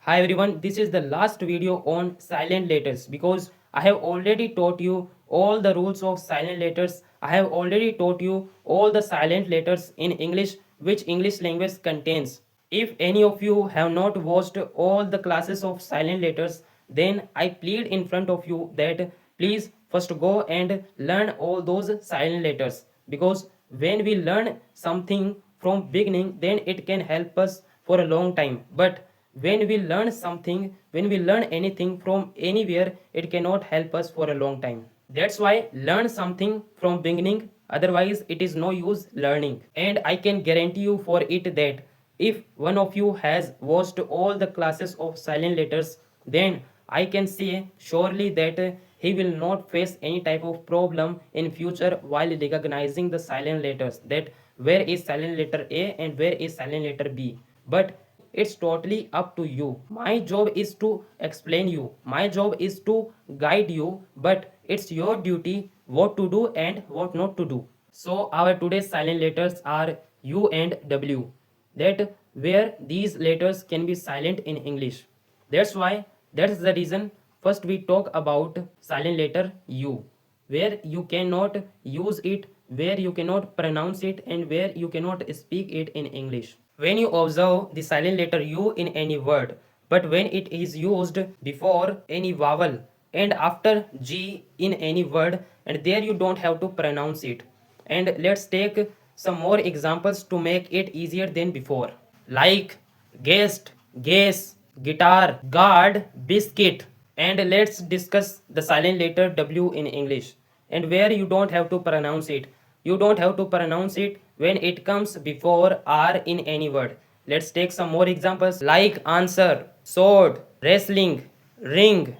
Hi everyone, this is the last video on silent letters because I have already taught you all the rules of silent letters. I have already taught you all the silent letters in English which English language contains. If any of you have not watched all the classes of silent letters, then I plead in front of you that please first go and learn all those silent letters, because when we learn something from beginning, then it can help us for a long time. But when we learn something, when we learn anything from anywhere, it cannot help us for a long time. That's why learn something from beginning, otherwise it is no use learning. And I can guarantee you for it that if one of you has watched all the classes of silent letters, then I can say surely that he will not face any type of problem in future while recognizing the silent letters, that where is silent letter A and where is silent letter B. But it's totally up to you. My job is to explain you, my job is to guide you, but it's your duty what to do and what not to do. So our today's silent letters are U and W, that where these letters can be silent in English. That's the reason first we talk about silent letter U, where you cannot use it, where you cannot pronounce it, and where you cannot speak it in English. When you observe the silent letter U in any word, but when it is used before any vowel and after G in any word, and there you don't have to pronounce it. And let's take some more examples to make it easier than before, like guest, gas, guitar, guard, biscuit. And let's discuss the silent letter W in English, and where you don't have to pronounce it. You don't have to pronounce it when it comes before R in any word. Let's take some more examples like answer, sword, wrestling, ring,